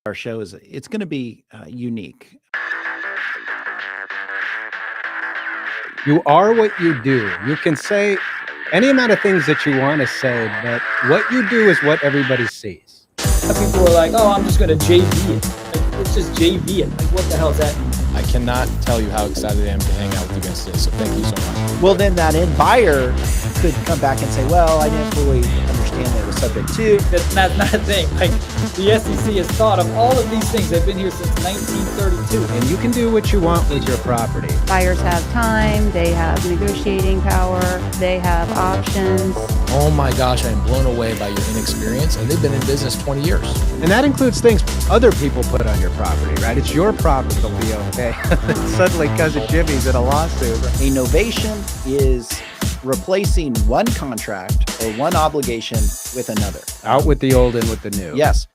Our show is it's going to be unique. You are what you do. You can say any amount of things that you want to say, but what you do is what everybody sees. People are like, oh, I'm just going to JV it. Like, it's just JV it. Like, what the hell is that mean? I cannot tell you how excited I am to hang out with you guys today, so thank you so much. Well, then that end buyer could come back and say, well, I didn't fully understand that it was subject to. That's not a thing. Like, the SEC has thought of all of these things. They've been here since 1932. And you can do what you want with your property. Buyers have time, they have negotiating power, they have options. Oh my gosh, I am blown away by your inexperience, and they've been in business 20 years. And that includes things other people put on your property, right? It's your property to be okay. Suddenly, Cousin Jimmy's in a lawsuit. A novation is replacing one contract or one obligation with another. Out with the old, in with the new. Yes.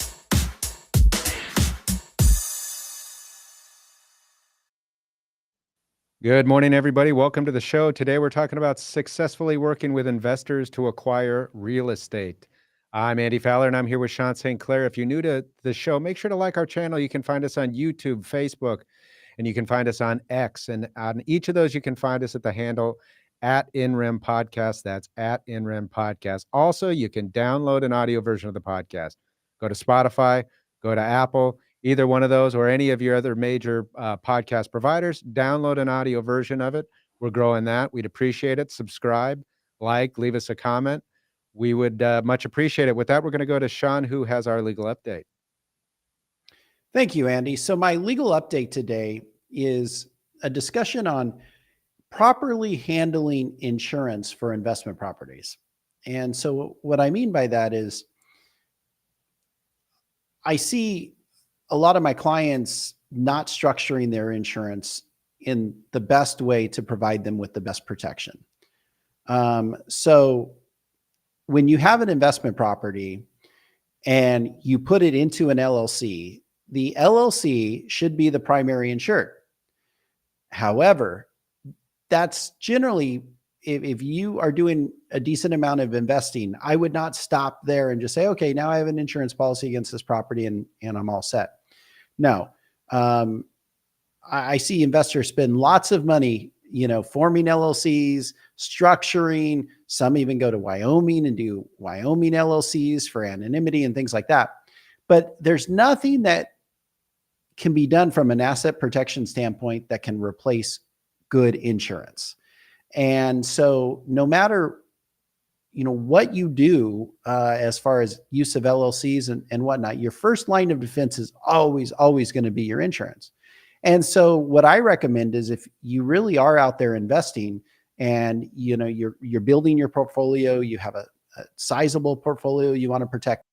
Good morning, everybody. Welcome to the show. Today, we're talking about successfully working with investors to acquire real estate. I'm Andy Fowler, and I'm here with Sean St. Clair. If you're new to the show, make sure to like our channel. You can find us on YouTube, Facebook, and you can find us on X. And on each of those, you can find us at the handle @InRem Podcast. That's @InRem Podcast. Also, you can download an audio version of the podcast. Go to Spotify, go to Apple, either one of those or any of your other major podcast providers. Download an audio version of it. We're growing that. We'd appreciate it. Subscribe, like, leave us a comment. We would much appreciate it. With that, we're going to go to Sean, who has our legal update. Thank you, Andy. So my legal update today is a discussion on properly handling insurance for investment properties. And so what I mean by that is I see a lot of my clients not structuring their insurance in the best way to provide them with the best protection. So when you have an investment property and you put it into an LLC, the LLC should be the primary insured. However, that's generally, if you are doing a decent amount of investing, I would not stop there and just say, okay, now I have an insurance policy against this property and I'm all set. No, I see investors spend lots of money, forming LLCs, structuring. Some even go to Wyoming and do Wyoming LLCs for anonymity and things like that. But there's nothing that can be done from an asset protection standpoint that can replace good insurance. And so no matter, what you do as far as use of LLCs and whatnot, your first line of defense is always going to be your insurance. And so what I recommend is if you really are out there investing and, you're building your portfolio, you have a sizable portfolio you want to protect,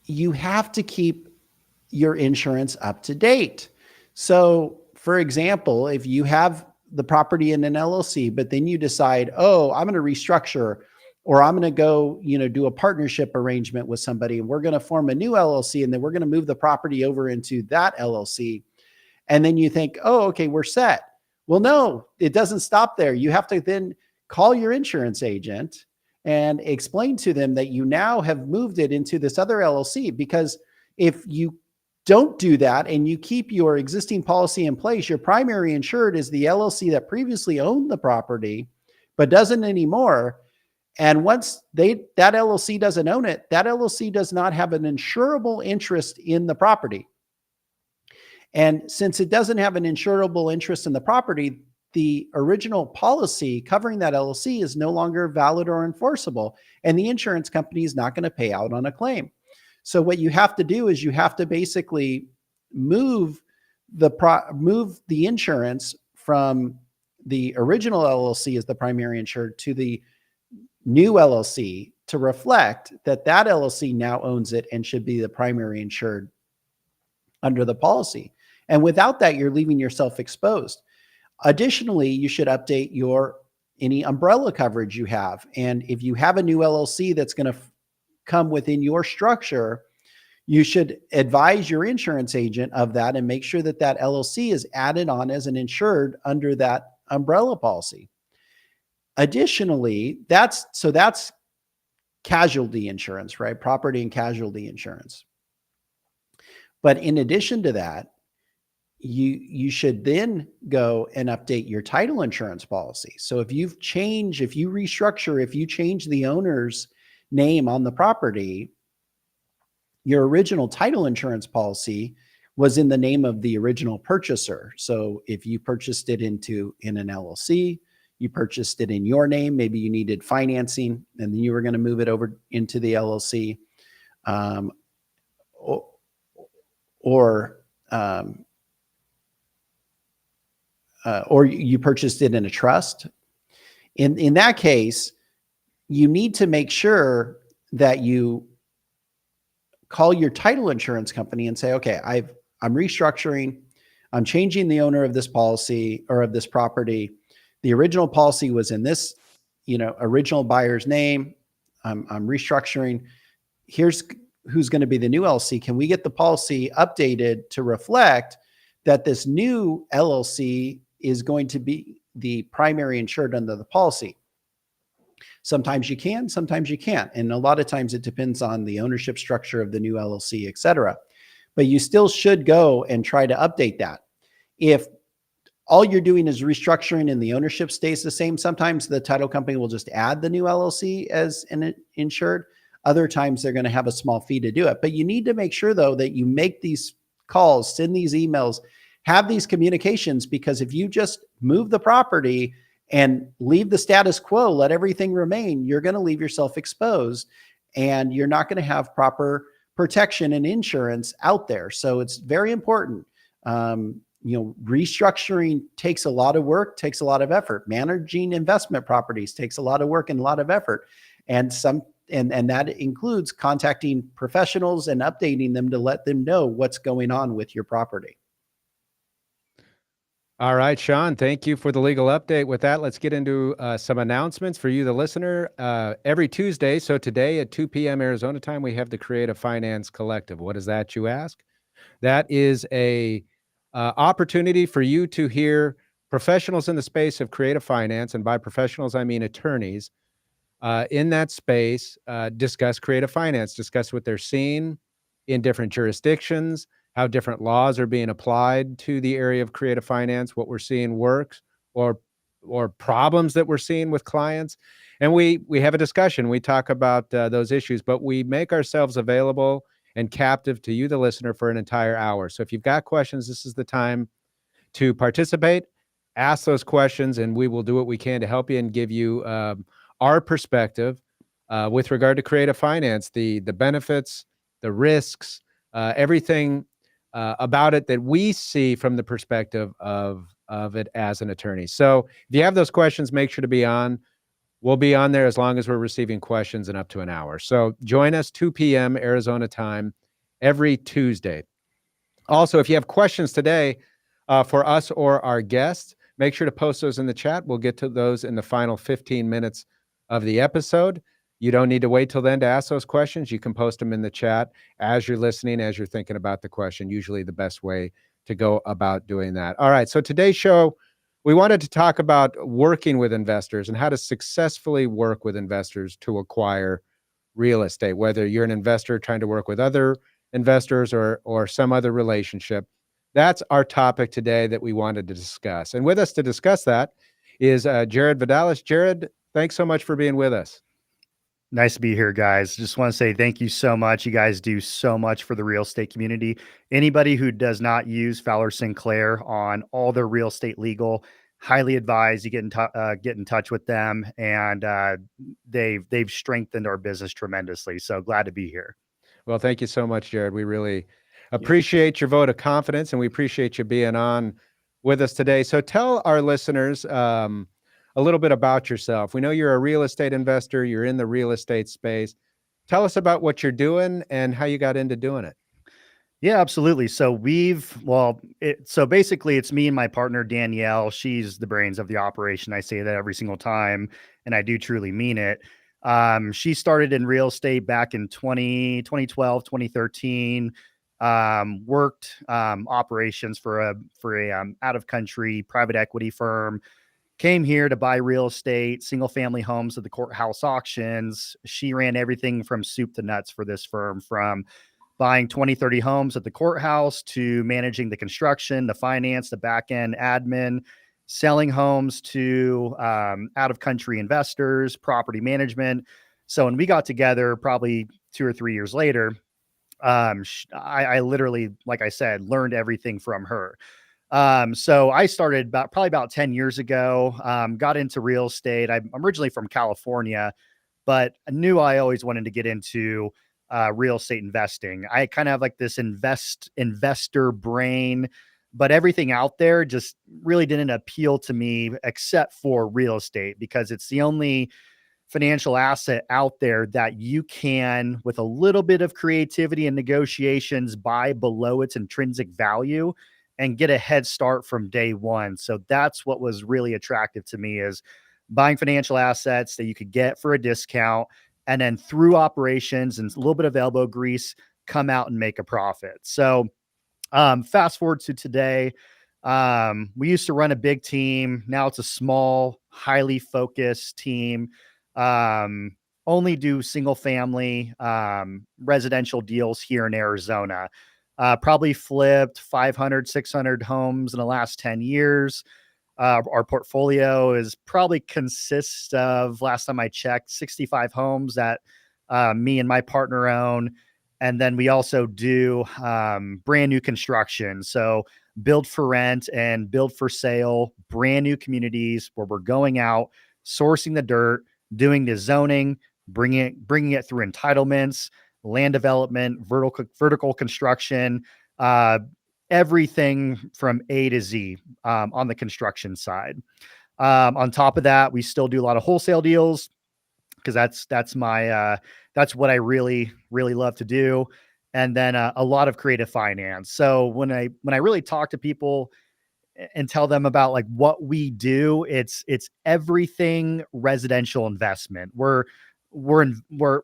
you have to keep your insurance up to date. So for example, if you have the property in an LLC, but then you decide, oh, I'm going to restructure, or I'm going to go, do a partnership arrangement with somebody, and we're going to form a new LLC, and then we're going to move the property over into that LLC. And then you think, oh, okay, we're set. Well, no, it doesn't stop there. You have to then call your insurance agent and explain to them that you now have moved it into this other LLC, because if you don't do that and you keep your existing policy in place, your primary insured is the LLC that previously owned the property, but doesn't anymore. And once that LLC doesn't own it, that LLC does not have an insurable interest in the property. And since it doesn't have an insurable interest in the property, the original policy covering that LLC is no longer valid or enforceable, and the insurance company is not going to pay out on a claim. So what you have to do is you have to basically move the insurance from the original LLC as the primary insured to the new LLC to reflect that LLC now owns it and should be the primary insured under the policy. And without that, you're leaving yourself exposed. Additionally, you should update any umbrella coverage you have. And if you have a new LLC that's going to come within your structure, you should advise your insurance agent of that and make sure that that LLC is added on as an insured under that umbrella policy. Additionally, that's casualty insurance, right? Property and casualty insurance. But in addition to that, you should then go and update your title insurance policy. So if you restructure, if you change the owner's name on the property, your original title insurance policy was in the name of the original purchaser. So if you purchased it in an LLC, you purchased it in your name, maybe you needed financing and then you were going to move it over into the LLC, or you purchased it in a trust. In that case, you need to make sure that you call your title insurance company and say, okay, I'm restructuring, I'm changing the owner of this policy or of this property. The original policy was in this, original buyer's name. I'm restructuring. Here's who's going to be the new LLC. Can we get the policy updated to reflect that this new LLC is going to be the primary insured under the policy? Sometimes you can, sometimes you can't. And a lot of times it depends on the ownership structure of the new LLC, et cetera. But you still should go and try to update that. If all you're doing is restructuring and the ownership stays the same, sometimes the title company will just add the new LLC as an insured. Other times they're going to have a small fee to do it. But you need to make sure, though, that you make these calls, send these emails, have these communications, because if you just move the property and leave the status quo, let everything remain, you're going to leave yourself exposed and you're not going to have proper protection and insurance out there. So it's very important. Restructuring takes a lot of work, takes a lot of effort. Managing investment properties takes a lot of work and a lot of effort. And that includes contacting professionals and updating them to let them know what's going on with your property. All right, Sean, thank you for the legal update. With that, let's get into some announcements for you, the listener. Every Tuesday, so today at 2 p.m. Arizona time, we have the Creative Finance Collective. What is that, you ask? That is a opportunity for you to hear professionals in the space of creative finance, and by professionals, I mean attorneys, in that space, discuss creative finance, discuss what they're seeing in different jurisdictions, how different laws are being applied to the area of creative finance, what we're seeing works or problems that we're seeing with clients. And we have a discussion. We talk about those issues, but we make ourselves available and captive to you, the listener, for an entire hour. So if you've got questions, this is the time to participate, ask those questions, and we will do what we can to help you and give you our perspective with regard to creative finance, the benefits, the risks, everything about it that we see from the perspective of it as an attorney. So if you have those questions, make sure to be on. We'll be on there as long as we're receiving questions in up to an hour. So join us 2 p.m. Arizona time every Tuesday. Also, if you have questions today for us or our guests, make sure to post those in the chat. We'll get to those in the final 15 minutes of the episode. You don't need to wait till then to ask those questions. You can post them in the chat as you're listening, as you're thinking about the question, usually the best way to go about doing that. All right, so today's show, we wanted to talk about working with investors and how to successfully work with investors to acquire real estate, whether you're an investor trying to work with other investors or some other relationship. That's our topic today that we wanted to discuss. And with us to discuss that is Jared Vidales. Jared, thanks so much for being with us. Nice to be here, guys. Just want to say thank you so much. You guys do so much for the real estate community. Anybody who does not use Fowler St. Clair on all their real estate legal, highly advise you get in touch with them, and they've strengthened our business tremendously. So glad to be here. Well, thank you so much, Jared. We really appreciate your vote of confidence, and we appreciate you being on with us today. So tell our listeners a little bit about yourself. We know you're a real estate investor. You're in the real estate space. Tell us about what you're doing and how you got into doing it. Yeah, absolutely. So so basically it's me and my partner, Danielle. She's the brains of the operation. I say that every single time, and I do truly mean it. She started in real estate back in 2012, 2013. Worked operations for a out of country private equity firm. Came here to buy real estate, single family homes at the courthouse auctions. She ran everything from soup to nuts for this firm, from buying 20, 30 homes at the courthouse to managing the construction, the finance, the back end admin, selling homes to out of country investors, property management. So when we got together, probably 2 or 3 years later, I literally, like I said, learned everything from her. So I started probably about 10 years ago, got into real estate. I'm originally from California, but I knew I always wanted to get into real estate investing. I kind of have like this investor brain, but everything out there just really didn't appeal to me except for real estate, because it's the only financial asset out there that you can, with a little bit of creativity and negotiations, buy below its intrinsic value and get a head start from day one. So that's what was really attractive to me, is buying financial assets that you could get for a discount, and then through operations and a little bit of elbow grease, come out and make a profit. So fast forward to today. We used to run a big team. Now it's a small, highly focused team. Only do single family residential deals here in Arizona. Probably flipped 500, 600 homes in the last 10 years. Our portfolio is probably consists of, last time I checked, 65 homes that me and my partner own. And then we also do brand new construction. So build for rent and build for sale, brand new communities where we're going out, sourcing the dirt, doing the zoning, bringing it through entitlements, land development, vertical construction, everything from A to Z on the construction side. On top of that, we still do a lot of wholesale deals, because that's what I really love to do. And then a lot of creative finance. So when I really talk to people and tell them about like what we do, it's everything residential investment. We're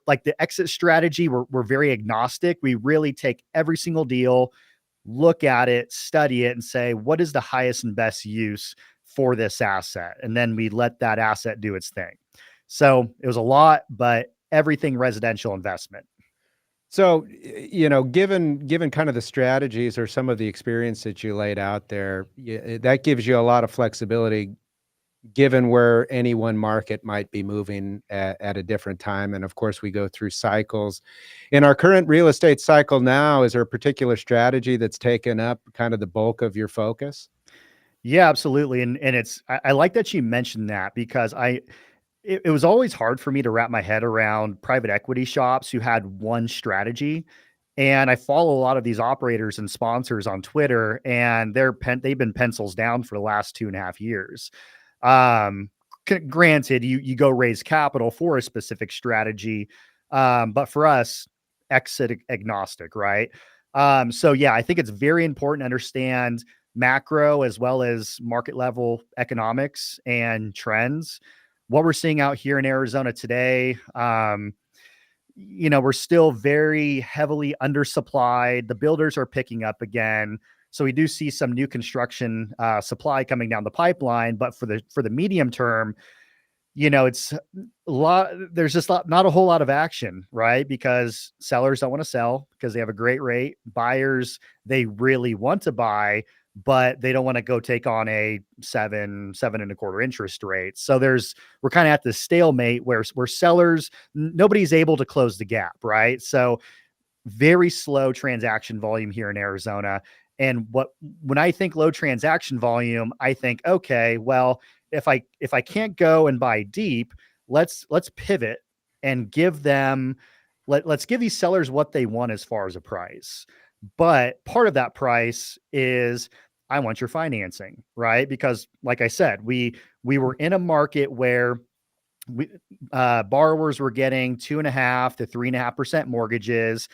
like the exit strategy. We're very agnostic. We really take every single deal, look at it, study it, and say, what is the highest and best use for this asset? And then we let that asset do its thing. So it was a lot, but everything residential investment. So, given kind of the strategies or some of the experience that you laid out there, that gives you a lot of flexibility, given where any one market might be moving at a different time. And of course, we go through cycles. In our current real estate cycle now, is there a particular strategy that's taken up kind of the bulk of your focus? Yeah, absolutely. And I like that you mentioned that, because it was always hard for me to wrap my head around private equity shops who had one strategy. And I follow a lot of these operators and sponsors on Twitter, and they've been pencils down for the last 2.5 years. Granted, you go raise capital for a specific strategy. But for us, exit agnostic, right? So yeah, I think it's very important to understand macro as well as market level economics and trends. What we're seeing out here in Arizona today, we're still very heavily undersupplied. The builders are picking up again. So we do see some new construction supply coming down the pipeline, but for the medium term, it's a lot. There's just not a whole lot of action, right? Because sellers don't want to sell because they have a great rate. Buyers, they really want to buy, but they don't want to go take on a 7.25% interest rate. So we're kind of at this stalemate where sellers, nobody's able to close the gap, right? So very slow transaction volume here in Arizona. And when I think low transaction volume, I think, okay, well, if I can't go and buy deep, let's pivot and let's give these sellers what they want as far as a price. But part of that price is, I want your financing, right? Because like I said, we were in a market where borrowers were getting 2.5% to 3.5% mortgages.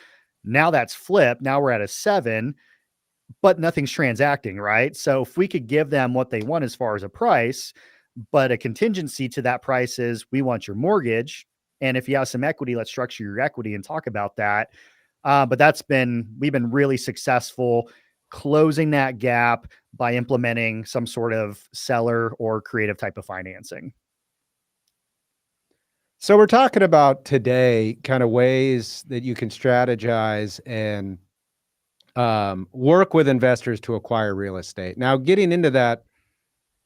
Now that's flipped. Now we're at a 7%, but nothing's transacting, right? So if we could give them what they want as far as a price, but a contingency to that price is, we want your mortgage, And if you have some equity, let's structure your equity and talk about that. But we've been really successful closing that gap by implementing some sort of seller or creative type of financing. So we're talking about today kind of ways that you can strategize and work with investors to acquire real estate. Now, getting into that,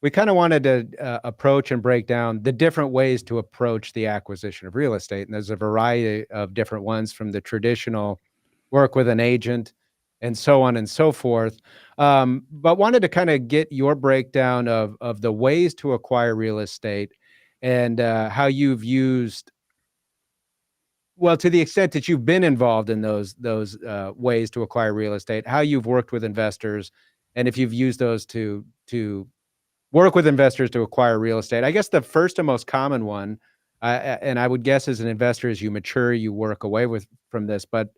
we kind of wanted to approach and break down the different ways to approach the acquisition of real estate. And there's a variety of different ones, from the traditional work with an agent and so on and so forth. But wanted to kind of get your breakdown of the ways to acquire real estate and how you've used, well, to the extent that you've been involved in those ways to acquire real estate, how you've worked with investors, and if you've used those to work with investors to acquire real estate. I guess the first and most common one, and I would guess as an investor, as you mature, you work away from this, but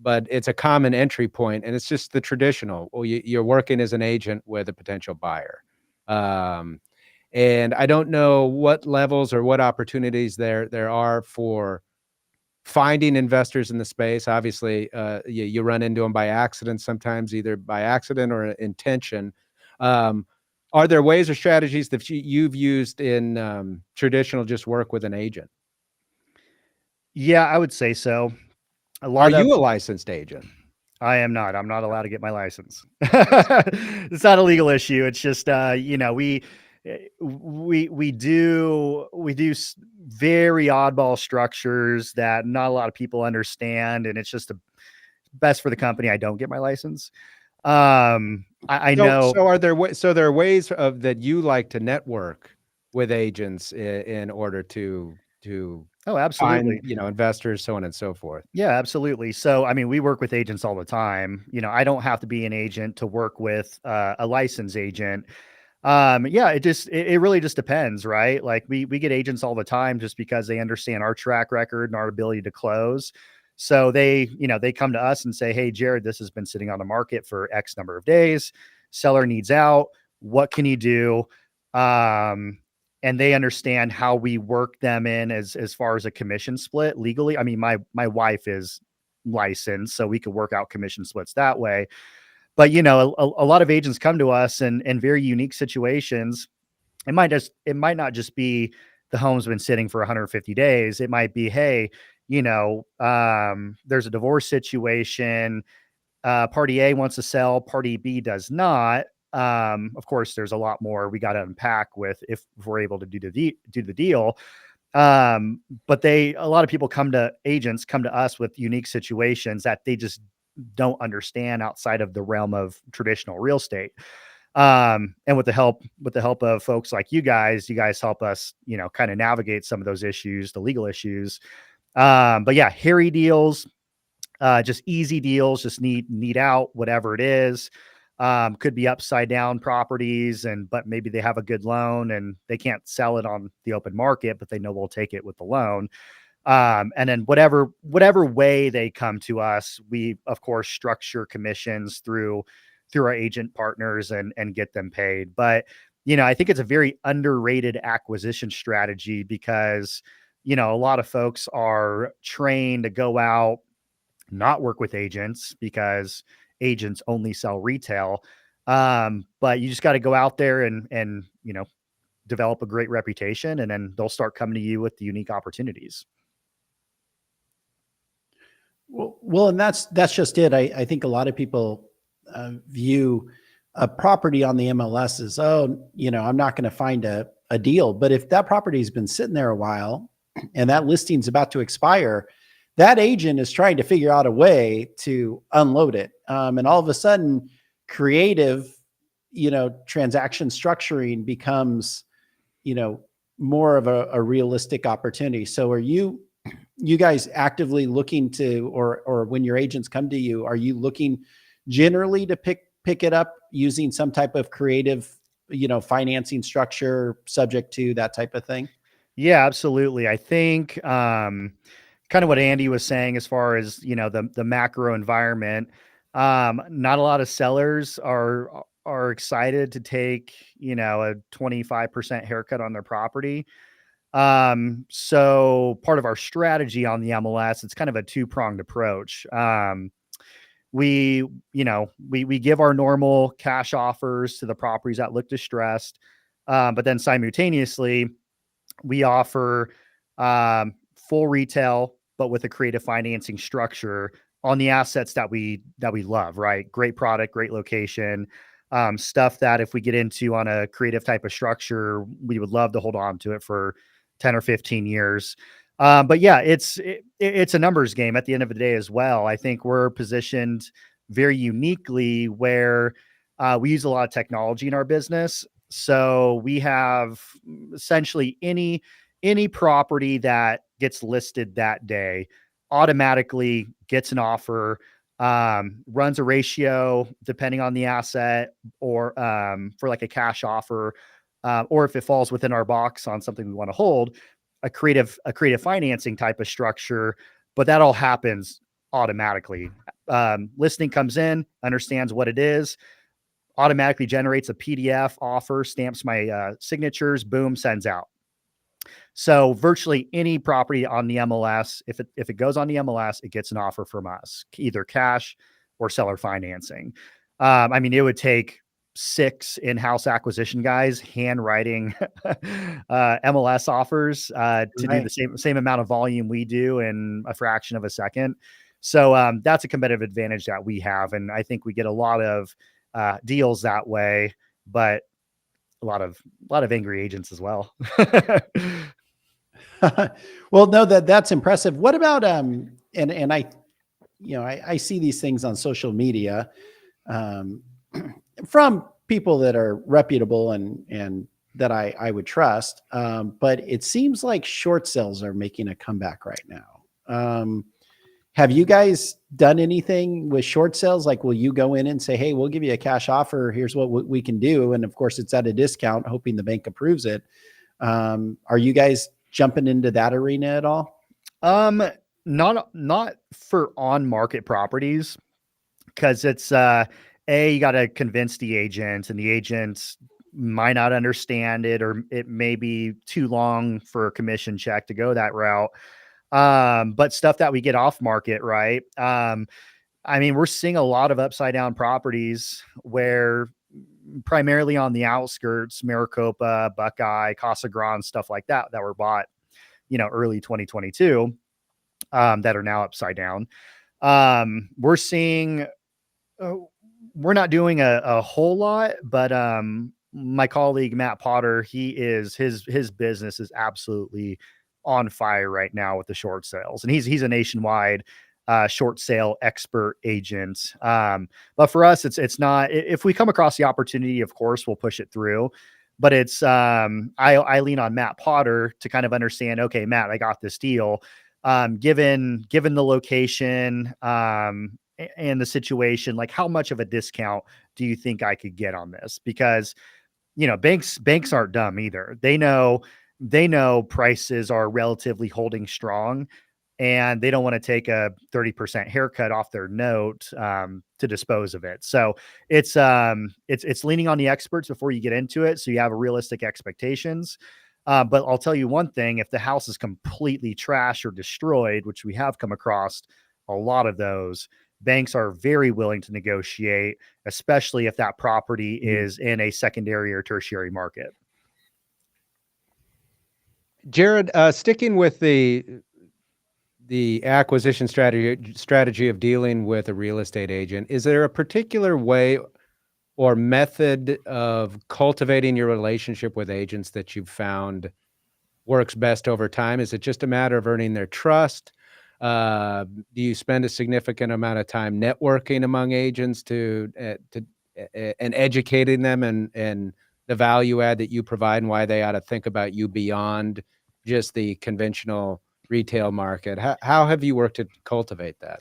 it's a common entry point, and it's just the traditional. Well, you're working as an agent with a potential buyer. And I don't know what levels or what opportunities there are for finding investors in the space. Obviously, you run into them by accident sometimes, either by accident or intention. Are there ways or strategies that you've used in traditional just work with an agent? Yeah, I would say so. Are you a licensed agent? I am not. I'm not allowed to get my license. It's not a legal issue. It's just, we do very oddball structures that not a lot of people understand, and it's just the best for the company I don't get my license. I know. So there are ways of that you like to network with agents in order to Oh, absolutely. find, investors, so on and so forth. Yeah, absolutely. So, I mean, we work with agents all the time. I don't have to be an agent to work with a licensed agent. Yeah, it really just depends, right? Like we get agents all the time just because they understand our track record and our ability to close. So they come to us and say, "Hey, Jared, this has been sitting on the market for X number of days. Seller needs out. What can you do?" And they understand how we work them in as far as a commission split legally. I mean, my wife is licensed, so we could work out commission splits that way. But a lot of agents come to us in very unique situations. It might not just be the home's been sitting for 150 days. It might be, hey, there's a divorce situation. Party A wants to sell, party B does not. Of course, there's a lot more we got to unpack with if we're able to do the deal. But a lot of people come to us with unique situations that they just don't understand outside of the realm of traditional real estate. And with the help of folks like you guys help us, kind of navigate some of those issues, the legal issues. But yeah, hairy deals, just easy deals, just need out, whatever it is. Could be upside down properties, but maybe they have a good loan and they can't sell it on the open market, but they know we'll take it with the loan. And then whatever way they come to us, we of course structure commissions through our agent partners and get them paid. But, I think it's a very underrated acquisition strategy because, a lot of folks are trained to go out, not work with agents because agents only sell retail. But you just got to go out there and develop a great reputation, and then they'll start coming to you with the unique opportunities. Well, and that's just it. I think a lot of people view a property on the MLS as, I'm not going to find a deal. But if that property has been sitting there a while and that listing's about to expire, that agent is trying to figure out a way to unload it. And all of a sudden, creative, transaction structuring becomes, more of a realistic opportunity. So are you guys actively looking to, or when your agents come to you, are you looking generally to pick it up using some type of creative, financing structure subject to that type of thing? Yeah, absolutely. I think, kind of what Andy was saying as far as, the macro environment, not a lot of sellers are excited to take, a 25% haircut on their property. So part of our strategy on the MLS, it's kind of a two-pronged approach. We give our normal cash offers to the properties that look distressed. But then simultaneously, we offer full retail, but with a creative financing structure on the assets that we love, right? Great product, great location, stuff that if we get into on a creative type of structure, we would love to hold on to it for 10 or 15 years. But yeah, it's a numbers game at the end of the day as well. I think we're positioned very uniquely where we use a lot of technology in our business. So we have essentially any property that gets listed that day automatically gets an offer, runs a ratio depending on the asset, or for like a cash offer, or if it falls within our box on something we want to hold, a creative financing type of structure. But that all happens automatically. Listing comes in, understands what it is, automatically generates a PDF offer, stamps my signatures, boom, sends out. So virtually any property on the MLS, if it goes on the MLS, it gets an offer from us, either cash or seller financing. I mean, it would take 6 in-house acquisition guys handwriting MLS offers to do the same amount of volume we do in a fraction of a second. So that's a competitive advantage that we have, and I think we get a lot of deals that way, but a lot of angry agents as well. Well, no, that's impressive. What about, and I see these things on social media, from people that are reputable and that I would trust. But it seems like short sales are making a comeback right now. Have you guys done anything with short sales? Like, will you go in and say, hey, we'll give you a cash offer. Here's what we can do. And of course it's at a discount, hoping the bank approves it. Are you guys jumping into that arena at all? Not for on market properties, because it's, you got to convince the agent, and the agents might not understand it, or it may be too long for a commission check to go that route. But stuff that we get off market, right? I mean, we're seeing a lot of upside down properties where primarily on the outskirts, Maricopa, Buckeye, Casa Grande, stuff like that were bought, early 2022, that are now upside down. We're seeing, we're not doing a whole lot, but, my colleague, Matt Potter, his business is absolutely on fire right now with the short sales, and he's a nationwide short sale expert agent. But for us, it's not, if we come across the opportunity, of course, we'll push it through, but it's, I lean on Matt Potter to kind of understand, okay, Matt, I got this deal. Given the location, and the situation, like how much of a discount do you think I could get on this? Because, banks aren't dumb either. They know prices are relatively holding strong, and they don't want to take a 30% haircut off their note to dispose of it. So it's leaning on the experts before you get into it, so you have realistic expectations. But I'll tell you one thing: if the house is completely trash or destroyed, which we have come across a lot of those, banks are very willing to negotiate, especially if that property is in a secondary or tertiary market. Jared, sticking with the acquisition strategy of dealing with a real estate agent, is there a particular way or method of cultivating your relationship with agents that you've found works best over time? Is it just a matter of earning their trust? Do you spend a significant amount of time networking among agents and educating them and the value add that you provide and why they ought to think about you beyond just the conventional retail market? How have you worked to cultivate that?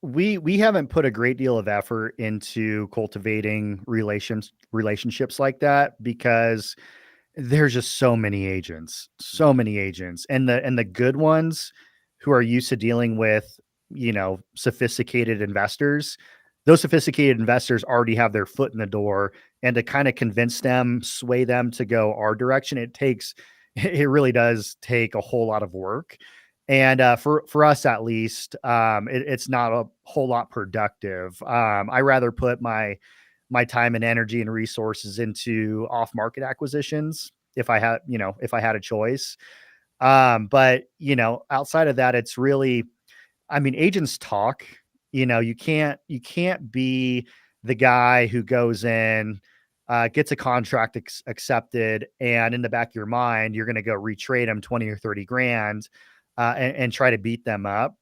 We haven't put a great deal of effort into cultivating relationships like that, because there's just so many agents, and the good ones who are used to dealing with, sophisticated investors. Those sophisticated investors already have their foot in the door, and to kind of convince them, sway them to go our direction, it takes it really does take a whole lot of work. And for us, at least, it's not a whole lot productive. I rather put my time and energy and resources into off market acquisitions if I had a choice. But outside of that, it's really, I mean, agents talk. You can't be the guy who goes in, gets a contract accepted, and in the back of your mind, you're going to go retrade them 20 or 30 grand, and try to beat them up.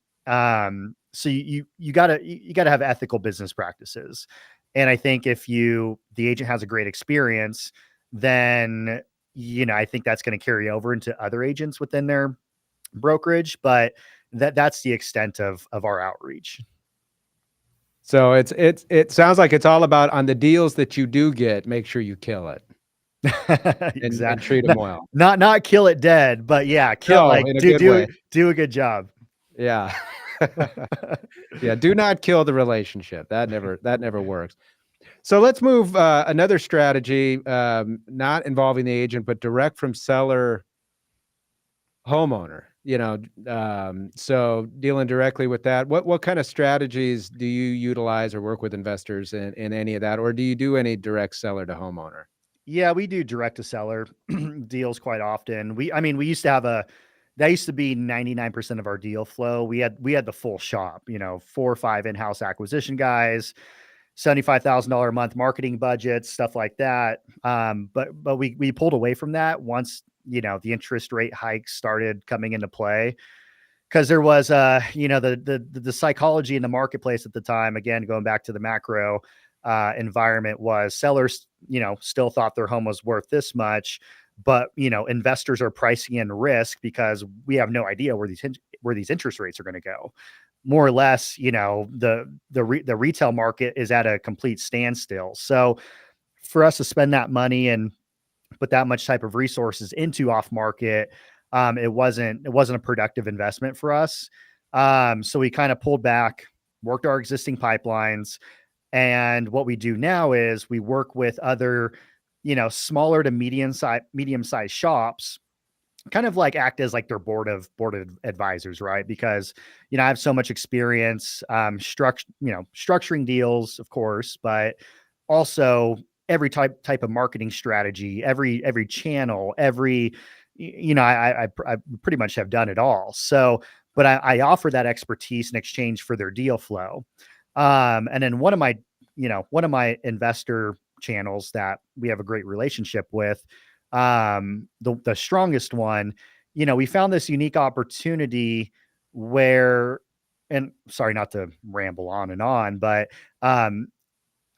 So you gotta have ethical business practices. And I think if the agent has a great experience, then, I think that's going to carry over into other agents within their brokerage, but that's the extent of our outreach. So it sounds like it's all about, on the deals that you do get, make sure you kill it and treat them well. Not kill it dead, but yeah, In a good way. Do a good job. Yeah. Yeah. Do not kill the relationship. That never works. So let's move another strategy, not involving the agent, but direct from seller homeowner. So dealing directly with that. What kind of strategies do you utilize or work with investors in any of that, or do you do any direct seller to homeowner? Yeah, we do direct to seller deals quite often. We used to have that used to be 99% of our deal flow. We had the full shop, 4 or 5 in-house acquisition guys, $75,000 a month marketing budgets, stuff like that. But we pulled away from that once, the interest rate hikes started coming into play, because there was, the psychology in the marketplace at the time, again, going back to the macro environment, was sellers, still thought their home was worth this much, but, investors are pricing in risk because we have no idea where these interest rates are going to go. More or less, the retail market is at a complete standstill. So for us to spend that money and put that much type of resources into off market, it wasn't a productive investment for us. So we kind of pulled back, worked our existing pipelines. And what we do now is we work with other, smaller to medium sized shops, kind of like act as like their board of advisors, right? Because, I have so much experience, structuring deals, of course, but also every type of marketing strategy, every channel, I pretty much have done it all. So, but I offer that expertise in exchange for their deal flow. And then one of my investor channels that we have a great relationship with, the strongest one, we found this unique opportunity where, and sorry, not to ramble on and on, but,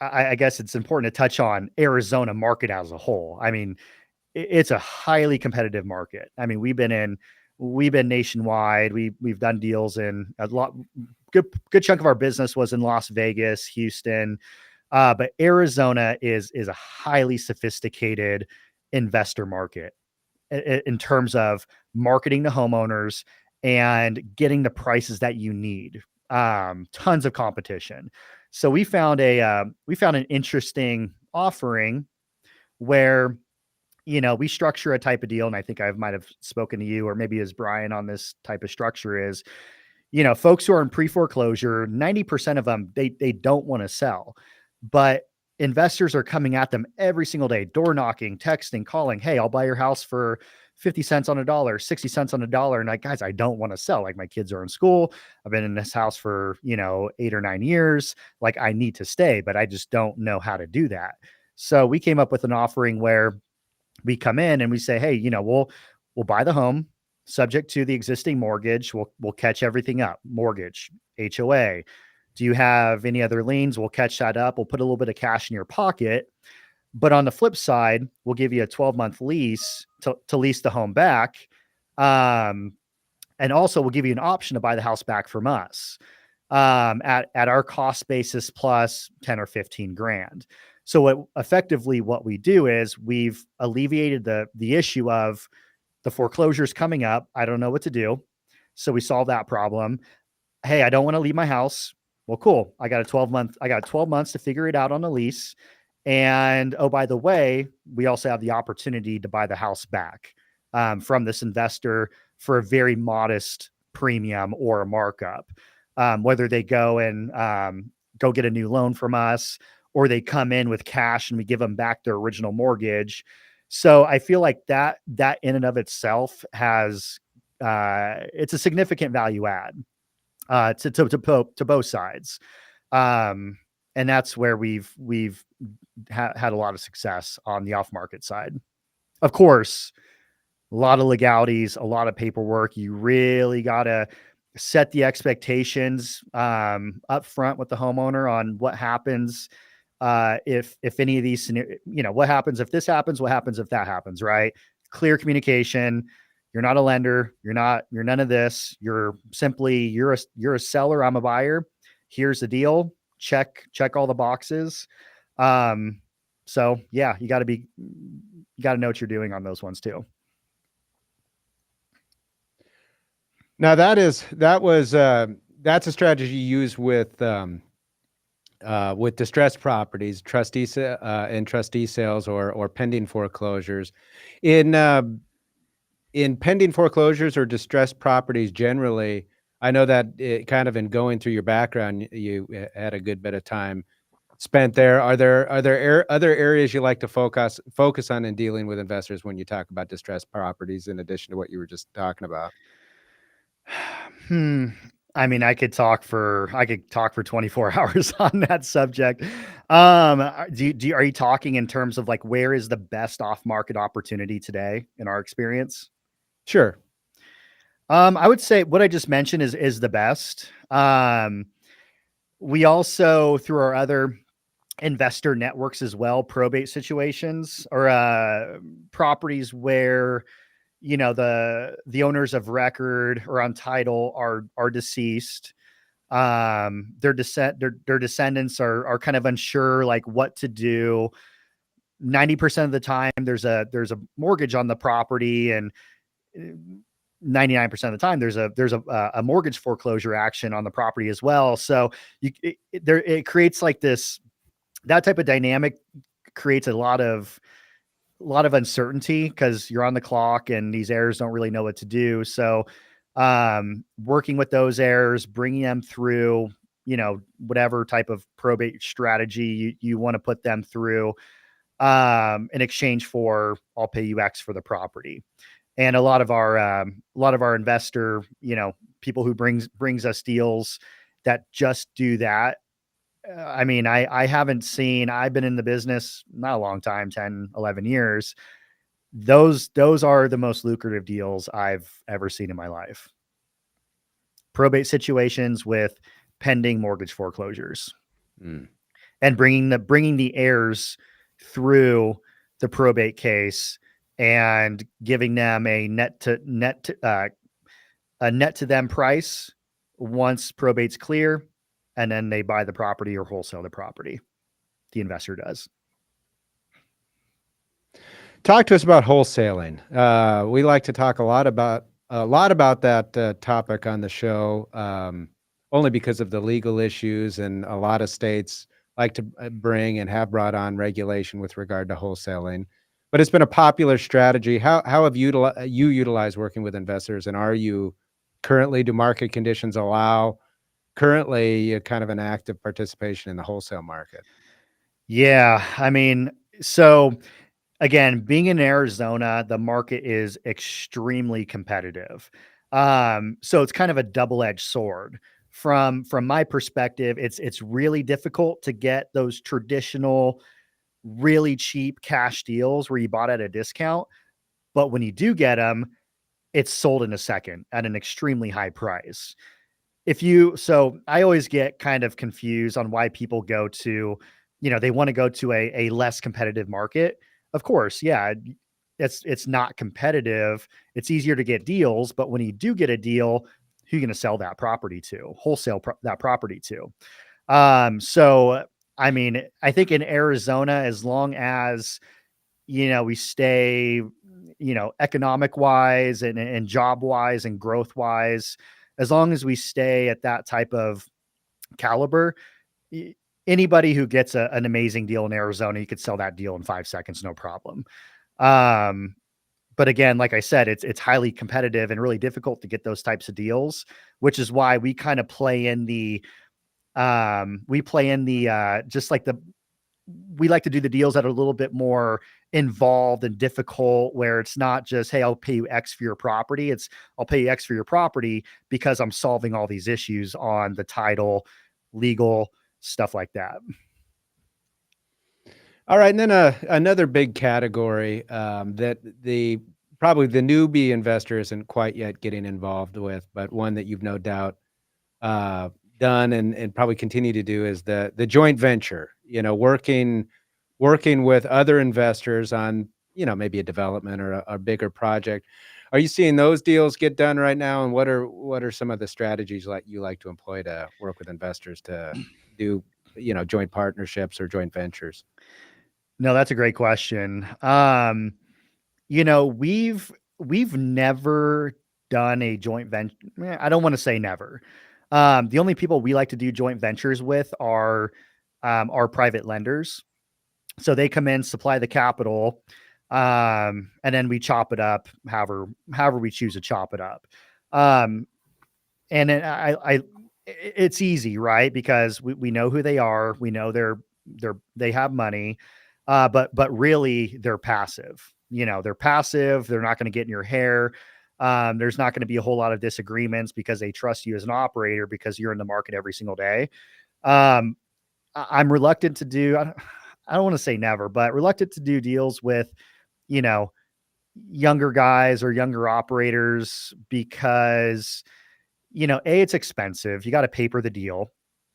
I guess it's important to touch on Arizona market as a whole. I mean, it's a highly competitive market. I mean, we've been nationwide. We've done deals in a lot. Good chunk of our business was in Las Vegas, Houston, but Arizona is a highly sophisticated investor market in terms of marketing to homeowners and getting the prices that you need. Tons of competition. So we found an interesting offering where, we structure a type of deal, and I think I might have spoken to you, or maybe as Brian, on this type of structure is, folks who are in pre-foreclosure, 90% of them, they don't want to sell, but investors are coming at them every single day, door knocking, texting, calling, hey, I'll buy your house for 50 cents on a dollar, 60 cents on a dollar. And like, guys, I don't want to sell. Like, my kids are in school. I've been in this house for, 8 or 9 years. Like, I need to stay, but I just don't know how to do that. So we came up with an offering where we come in and we say, hey, we'll buy the home subject to the existing mortgage. We'll catch everything up. Mortgage, HOA. Do you have any other liens? We'll catch that up. We'll put a little bit of cash in your pocket. But on the flip side, we'll give you a 12-month lease to lease the home back. And also we'll give you an option to buy the house back from us at our cost basis plus 10 or 15 grand. So what we do is we've alleviated the issue of the foreclosures coming up. I don't know what to do. So we solve that problem. Hey, I don't want to leave my house. Well, cool. I got 12 months to figure it out on a lease. And, oh, by the way, we also have the opportunity to buy the house back from this investor for a very modest premium or a markup, whether they go and go get a new loan from us, or they come in with cash and we give them back their original mortgage. So I feel like that in and of itself has it's a significant value add to both sides. And that's where we've had a lot of success on the off market side. Of course, a lot of legalities, a lot of paperwork. You really got to set the expectations up front with the homeowner on what happens if any of these, what happens if this happens, what happens if that happens, right? Clear communication. You're not a lender. You're none of this. You're a seller. I'm a buyer. Here's the deal. Check all the boxes. So yeah, you got to know what you're doing on those ones too. Now that's a strategy used with distressed properties, trustee sales or pending foreclosures. In pending foreclosures or distressed properties generally, I know that kind of in going through your background, you had a good bit of time spent there. Are there other areas you like to focus on in dealing with investors when you talk about distressed properties, in addition to what you were just talking about? I mean, I could talk for 24 hours on that subject. Are you talking in terms of like, where is the best off market opportunity today in our experience? Sure. I would say what I just mentioned is the best. We also, through our other investor networks as well, probate situations or properties where, the owners of record or on title are deceased. Their descendants are kind of unsure like what to do. 90% of the time there's a mortgage on the property, and 99% of the time there's a mortgage foreclosure action on the property as well. So it creates like that type of dynamic creates a lot of uncertainty because you're on the clock and these heirs don't really know what to do. So working with those heirs, bringing them through, whatever type of probate strategy you want to put them through in exchange for, I'll pay you X for the property. And a lot of our investor, people who brings us deals that just do that. I mean, I've been in the business, not a long time, 10, 11 years. Those are the most lucrative deals I've ever seen in my life. Probate situations with pending mortgage foreclosures and bringing the heirs through the probate case and giving them a net to them price once probate's clear. And then they buy the property or wholesale the property. The investor does. Talk to us about wholesaling. We like to talk a lot about that topic on the show, only because of the legal issues, and a lot of states like to bring and have brought on regulation with regard to wholesaling. But it's been a popular strategy. How have you utilized working with investors, and are you currently, do market conditions allow currently kind of an active participation in the wholesale market? Yeah. I mean, so again, being in Arizona, the market is extremely competitive. So it's kind of a double-edged sword. From my perspective, it's really difficult to get those traditional, really cheap cash deals where you bought at a discount. But when you do get them, it's sold in a second at an extremely high price. So I always get kind of confused on why people go to, they want to go to a less competitive market. Of course, yeah, it's not competitive. It's easier to get deals, but when you do get a deal, who are you going to sell that property to? Wholesale that property to. So, I mean, I think in Arizona, as long as, we stay, economic wise and job wise and growth wise, as long as we stay at that type of caliber, anybody who gets an amazing deal in Arizona, you could sell that deal in 5 seconds, no problem. but again, like I said, it's highly competitive and really difficult to get those types of deals, which is why we kind of play in the just like we like to do the deals that are a little bit more involved and difficult, where it's not just, hey, I'll pay you X for your property. It's, I'll pay you X for your property because I'm solving all these issues on the title, legal, stuff like that. All right, and then another big category that probably the newbie investor isn't quite yet getting involved with, but one that you've no doubt done and probably continue to do is the joint venture. You know, working with other investors on, you know, maybe a development or a bigger project. Are you seeing those deals get done right now? And what are some of the strategies you like to employ to work with investors to do, you know, joint partnerships or joint ventures? No, that's a great question. You know, we've never done a joint venture. I don't want to say never. The only people we like to do joint ventures with are private lenders. So they come in, supply the capital, and then we chop it up however we choose to chop it up. And then it's easy, right? Because we know who they are. We know they have money, but really they're passive. You know, they're passive. They're not going to get in your hair. There's not going to be a whole lot of disagreements because they trust you as an operator because you're in the market every single day. I'm reluctant to do, I don't want to say never, but reluctant to do deals with, you know, younger guys or younger operators because, you know, it's expensive. You got to paper the deal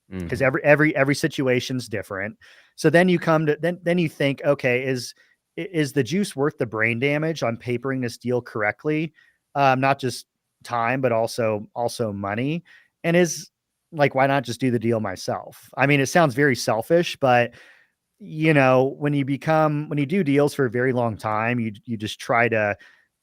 because every situation's different. So then you come to, then you think, okay, is the juice worth the brain damage on papering this deal correctly? Not just time, but also money. And is like, why not just do the deal myself? I mean, it sounds very selfish, but you know, when you do deals for a very long time, you just try to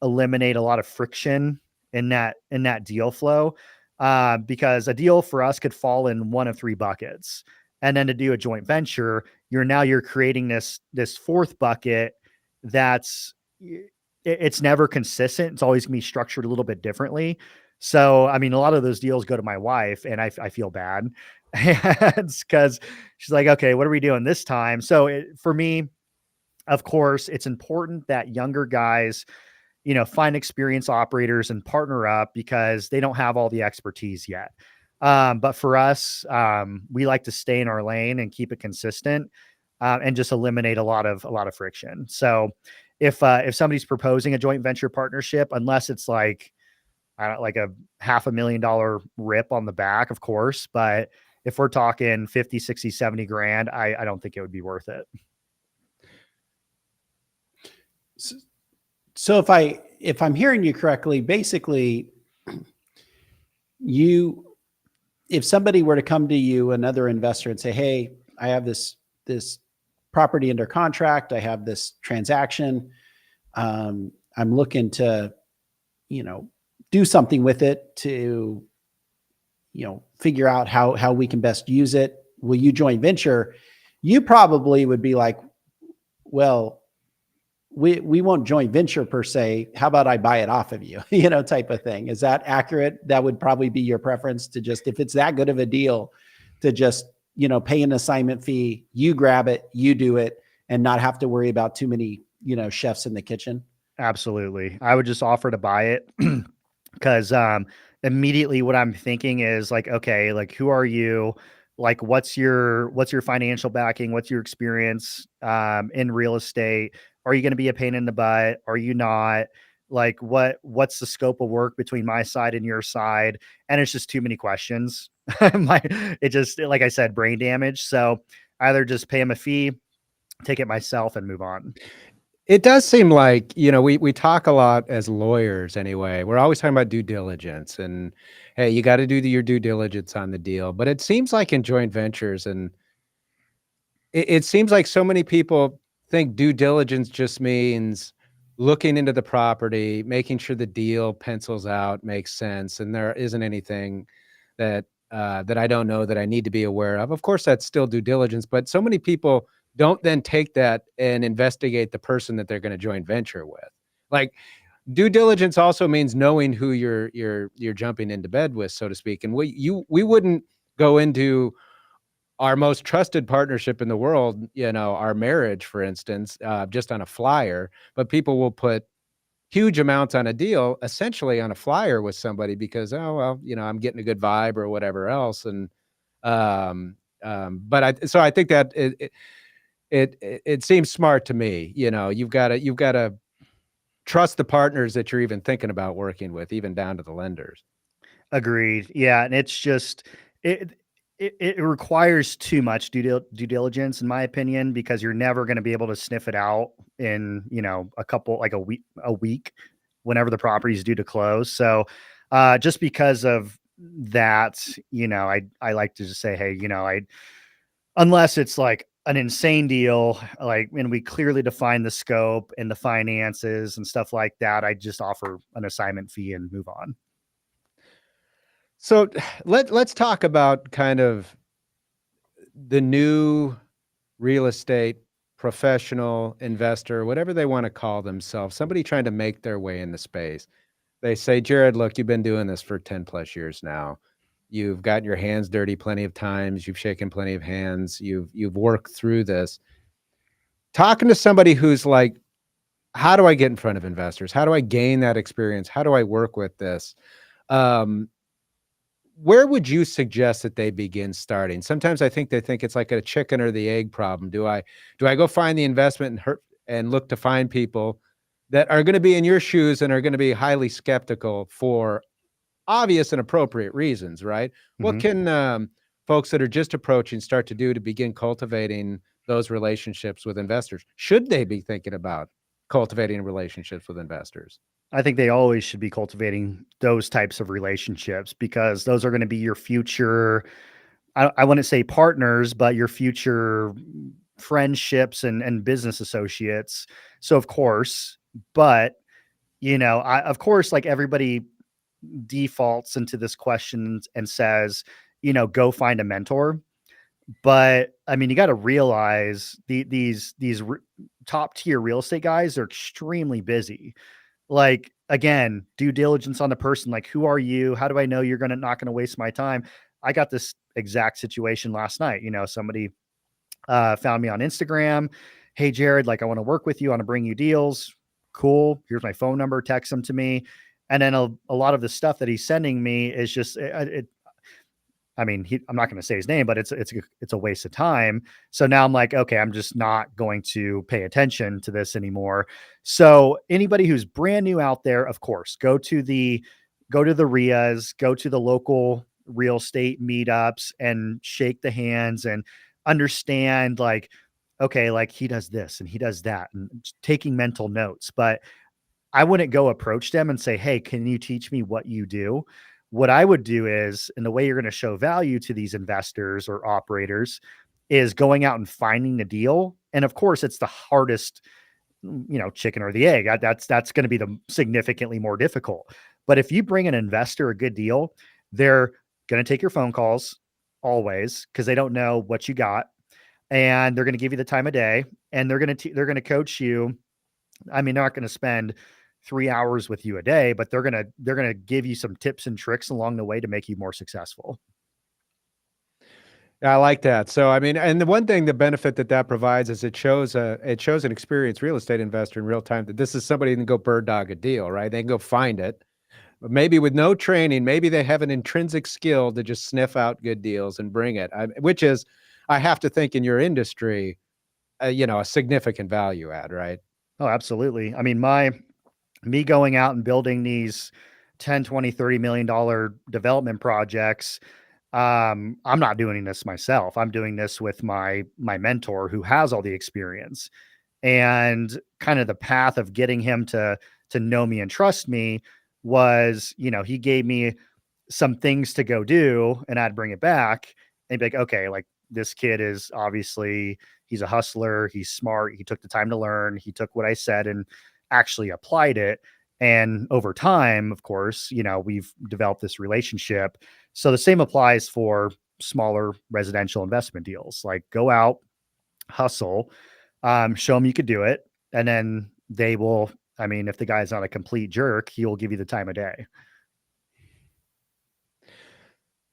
eliminate a lot of friction in that deal flow. Because a deal for us could fall in one of three buckets. And then to do a joint venture, you're creating this fourth bucket it's never consistent. It's always gonna be structured a little bit differently. So, I mean, a lot of those deals go to my wife and I feel bad. It's because she's like, okay, what are we doing this time? So for me, of course, it's important that younger guys, you know, find experienced operators and partner up because they don't have all the expertise yet. But for us, we like to stay in our lane and keep it consistent and just eliminate a lot of friction. So if somebody's proposing a joint venture partnership, unless it's like a $500,000 rip on the back, of course, but if we're talking 50, 60, 70 grand, I don't think it would be worth it. So if I'm hearing you correctly, basically if somebody were to come to you, another investor, and say, hey, I have this property under contract, I have this transaction, I'm looking to, you know, do something with it to, you know, figure out how we can best use it. Will you joint venture? You probably would be like, well, we won't joint venture per se. How about I buy it off of you, you know, type of thing. Is that accurate? That would probably be your preference, to just, if it's that good of a deal, to just, you know, pay an assignment fee, you grab it, you do it, and not have to worry about too many, you know, chefs in the kitchen. Absolutely. I would just offer to buy it because immediately what I'm thinking is like, okay, like, who are you? Like, what's your financial backing? What's your experience in real estate? Are you going to be a pain in the butt? Are you not? Like, what's the scope of work between my side and your side? And it's just too many questions. It just, like I said, brain damage. So either just pay him a fee, take it myself, and move on. It does seem like, you know, we talk a lot as lawyers anyway. We're always talking about due diligence and, hey, you got to do your due diligence on the deal. But it seems like in joint ventures, and it seems like so many people think due diligence just means looking into the property, making sure the deal pencils out, makes sense, and there isn't anything that I don't know that I need to be aware of. Of course, that's still due diligence, but so many people don't then take that and investigate the person that they're going to joint venture with. Like, due diligence also means knowing who you're jumping into bed with, so to speak. And we wouldn't go into our most trusted partnership in the world, our marriage, for instance, just on a flyer, but people will put huge amounts on a deal, essentially on a flyer with somebody because, oh, well, I'm getting a good vibe or whatever else. And, so I think that it seems smart to me. You've got to trust the partners that you're even thinking about working with, even down to the lenders. Agreed. Yeah, and it's just it it requires too much due diligence, in my opinion, because you're never going to be able to sniff it out in a week, whenever the property is due to close. So, just because of that, I like to just say, hey, unless it's like an insane deal, like when we clearly define the scope and the finances and stuff like that, I just offer an assignment fee and move on. So let's talk about kind of the new real estate professional investor, whatever they want to call themselves, somebody trying to make their way in the space. They say, Jared, look, you've been doing this for 10 plus years now. You've gotten your hands dirty plenty of times. You've shaken plenty of hands. You've worked through this. Talking to somebody who's like, how do I get in front of investors? How do I gain that experience? How do I work with this? Where would you suggest that they begin starting? Sometimes I think they think it's like a chicken or the egg problem. Do I go find the investment and look to find people that are going to be in your shoes and are going to be highly skeptical for obvious and appropriate reasons, right? What can folks that are just approaching start to do to begin cultivating those relationships with investors? Should they be thinking about cultivating relationships with investors? I think they always should be cultivating those types of relationships because those are going to be your future, I wouldn't say partners, but your future friendships and business associates. So of course, but of course, like everybody defaults into this question and says, go find a mentor. But I mean, you got to realize these top tier real estate guys are extremely busy. Like, again, due diligence on the person. Like, who are you? How do I know you're not going to waste my time? I got this exact situation last night. Somebody found me on Instagram. Hey, Jared, like, I want to work with you. I want to bring you deals. Cool. Here's my phone number. Text them to me. And then a lot of the stuff that he's sending me is just, I'm not going to say his name, but it's a waste of time. So now I'm like, okay, I'm just not going to pay attention to this anymore. So anybody who's brand new out there, of course, go to the RIAs, go to the local real estate meetups and shake the hands and understand, like, okay, like he does this and he does that, and taking mental notes. But I wouldn't go approach them and say, hey, can you teach me what you do? What I would do is, and the way you're going to show value to these investors or operators is going out and finding the deal. And of course, it's the hardest, chicken or the egg. That's going to be the significantly more difficult. But if you bring an investor a good deal, they're going to take your phone calls always because they don't know what you got, and they're going to give you the time of day, and they're going to coach you. I mean, they're not going to spend 3 hours with you a day, but they're going to give you some tips and tricks along the way to make you more successful. I like that. So, I mean, and the one thing, the benefit that provides is it shows an experienced real estate investor in real time that this is somebody who can go bird dog a deal, right? They can go find it, but maybe with no training, maybe they have an intrinsic skill to just sniff out good deals and bring it, which is, I have to think in your industry, a significant value add, right? Oh, absolutely. I mean, me going out and building these 10, 20, $30 million development projects. I'm not doing this myself. I'm doing this with my mentor who has all the experience, and kind of the path of getting him to know me and trust me was, he gave me some things to go do, and I'd bring it back and be like, okay, like this kid is obviously, he's a hustler. He's smart. He took the time to learn. He took what I said and actually applied it. And over time, of course, we've developed this relationship. So the same applies for smaller residential investment deals. Like, go out, hustle, show them you could do it, and then they will I mean, if the guy's not a complete jerk, he will give you the time of day.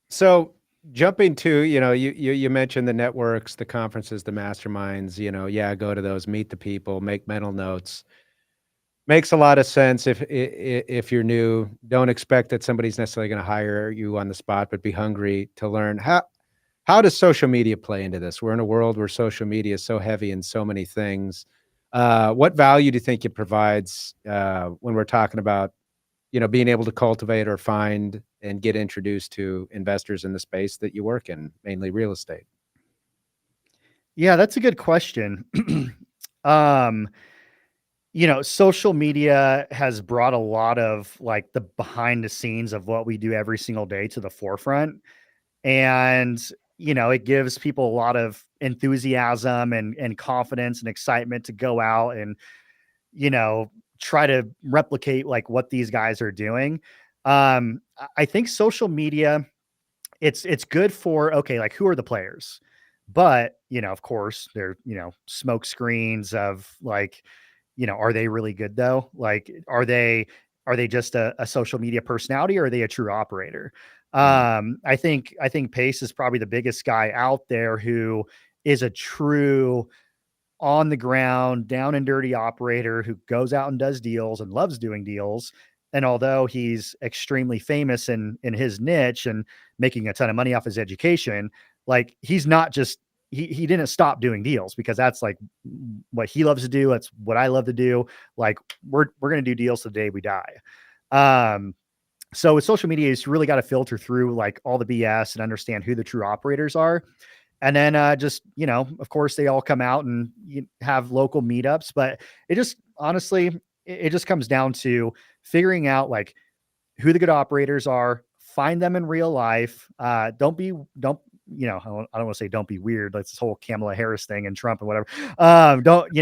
So jumping to, you mentioned the networks, the conferences, the masterminds, yeah, go to those, meet the people, make mental notes. Makes a lot of sense if you're new. Don't expect that somebody's necessarily going to hire you on the spot, but be hungry to learn. How does social media play into this? We're in a world where social media is so heavy in so many things. What value do you think it provides when we're talking about, being able to cultivate or find and get introduced to investors in the space that you work in, mainly real estate? Yeah, that's a good question. um, social media has brought a lot of like the behind the scenes of what we do every single day to the forefront. And, it gives people a lot of enthusiasm and confidence and excitement to go out and, you know, try to replicate like what these guys are doing. I think social media, it's good for, okay, like who are the players? But, of course, they're, smoke screens of like, are they really good though? Like, are they just a social media personality, or are they a true operator? I think Pace is probably the biggest guy out there who is a true on the ground, down and dirty operator who goes out and does deals and loves doing deals. And although he's extremely famous in his niche and making a ton of money off his education, like he's not just he didn't stop doing deals because that's like what he loves to do. That's what I love to do. Like we're gonna do deals the day we die. Um, so with social media, you really got to filter through like all the BS and understand who the true operators are. And then just, of course, they all come out and have local meetups, but it just honestly, it just comes down to figuring out like who the good operators are, find them in real life. I don't want to say don't be weird. Like this whole Kamala Harris thing and Trump and whatever. Don't,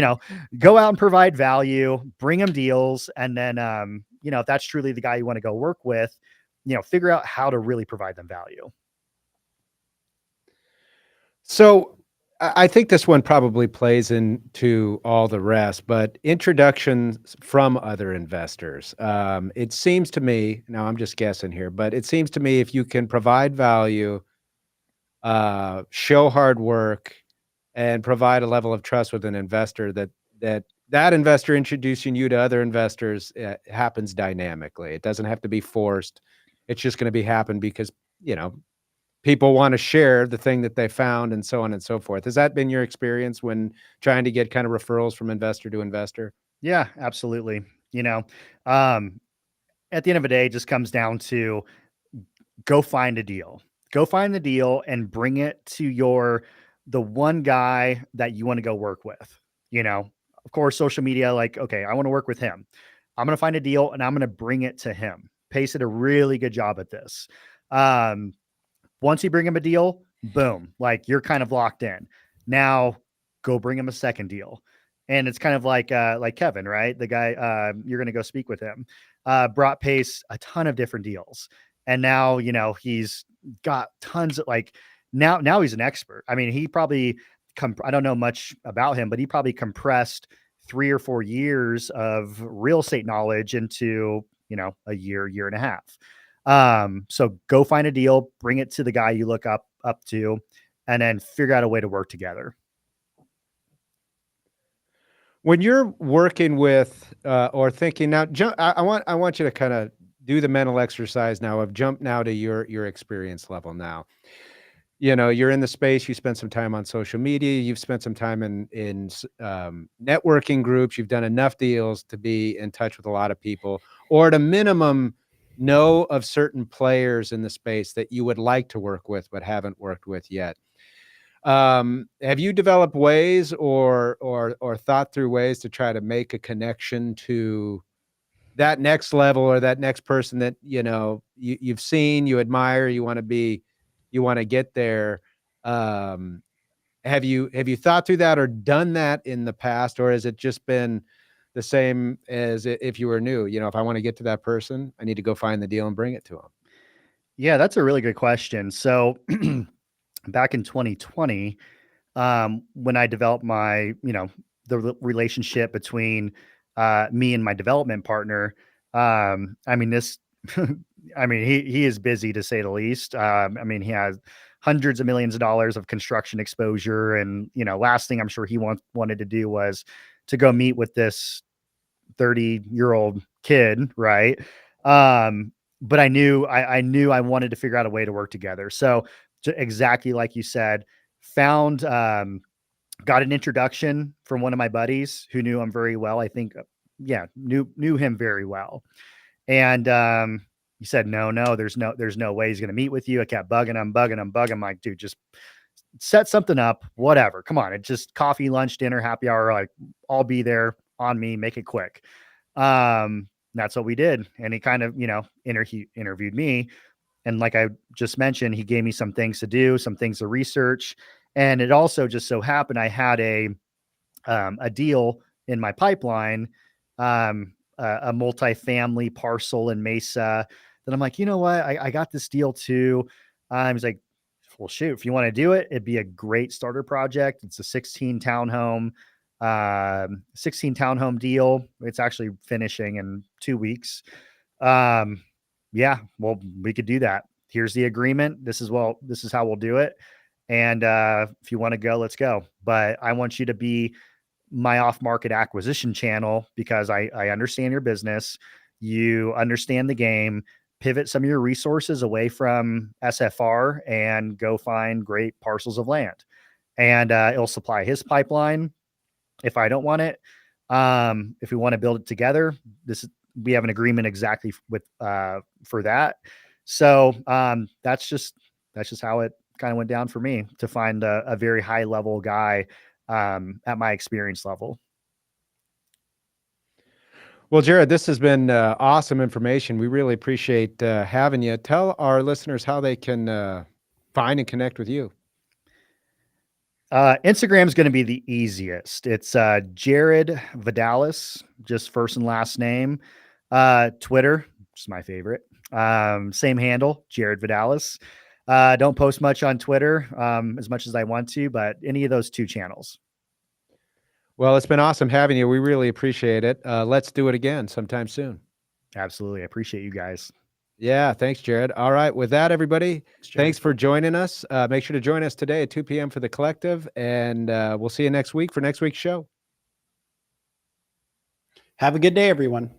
go out and provide value, bring them deals. And then, if that's truly the guy you want to go work with, figure out how to really provide them value. So I think this one probably plays into all the rest, but introductions from other investors. It seems to me, now I'm just guessing here, but it seems to me if you can provide value, show hard work, and provide a level of trust with an investor, that investor introducing you to other investors happens dynamically. It doesn't have to be forced. It's just going to happen because, people want to share the thing that they found and so on and so forth. Has that been your experience when trying to get kind of referrals from investor to investor? Yeah, absolutely. At the end of the day, it just comes down to go find a deal. Go find the deal and bring it to the one guy that you want to go work with. Of course, social media, like, okay, I want to work with him. I'm going to find a deal and I'm going to bring it to him. Pace did a really good job at this. Once you bring him a deal, boom, like you're kind of locked in. Now go bring him a second deal. And it's kind of like Kevin, right? The guy, you're going to go speak with him, brought Pace a ton of different deals. And now, he's got tons of now he's an expert. I mean, he probably, I don't know much about him, but he probably compressed 3 or 4 years of real estate knowledge into, a year and a half. So go find a deal, bring it to the guy you look up to, and then figure out a way to work together. When you're working with or thinking now, I want you to kind of do the mental exercise now of jump now to your experience level now. You're in the space, you spend some time on social media, you've spent some time in networking groups, you've done enough deals to be in touch with a lot of people, or at a minimum, know of certain players in the space that you would like to work with but haven't worked with yet. Have you developed ways or thought through ways to try to make a connection to that next level or that next person that you've seen, you admire, you want to get there? Have you thought through that or done that in the past, or has it just been the same as if you were new? If I want to get to that person, I need to go find the deal and bring it to them. Yeah, that's a really good question. So back in 2020, when I developed my, the relationship between me and my development partner. I mean, this, I mean, he is busy to say the least. I mean, he has hundreds of millions of dollars of construction exposure. And, last thing I'm sure he wanted to do was to go meet with this 30-year-old kid. Right. But I knew I wanted to figure out a way to work together. So exactly like you said, found, got an introduction from one of my buddies who knew him very well. I think, knew him very well. And, he said, no, there's no way he's going to meet with you. I kept bugging him. I'm like, dude, just set something up, whatever. Come on. It's just coffee, lunch, dinner, happy hour. Like, I'll be there, on me, make it quick. That's what we did. And he kind of, interviewed me. And like I just mentioned, he gave me some things to do, some things to research. And it also just so happened I had a deal in my pipeline, a multifamily parcel in Mesa, that I'm like, you know what? I got this deal too. He's like, well, shoot, if you want to do it, it'd be a great starter project. It's a 16 townhome deal. It's actually finishing in 2 weeks. Yeah, well, we could do that. Here's the agreement. This is how we'll do it. And if you want to go, let's go. But I want you to be my off-market acquisition channel because I understand your business. You understand the game. Pivot some of your resources away from SFR and go find great parcels of land. And it'll supply his pipeline if I don't want it. If we want to build it together, we have an agreement exactly for that. So that's just how it kind of went down for me to find a very high level guy at my experience level. Well, Jared, this has been awesome information. We really appreciate having you. Tell our listeners how they can find and connect with you. Instagram is going to be the easiest. It's Jared Vidales, just first and last name. Twitter, which is my favorite. Same handle, Jared Vidales. Don't post much on Twitter as much as I want to, but any of those two channels. Well, it's been awesome having you. We really appreciate it. Let's do it again sometime soon. Absolutely. I appreciate you guys. Yeah. Thanks, Jared. All right. With that, everybody, thanks for joining us. Make sure to join us today at 2 p.m. for the collective, and we'll see you next week for next week's show. Have a good day, everyone.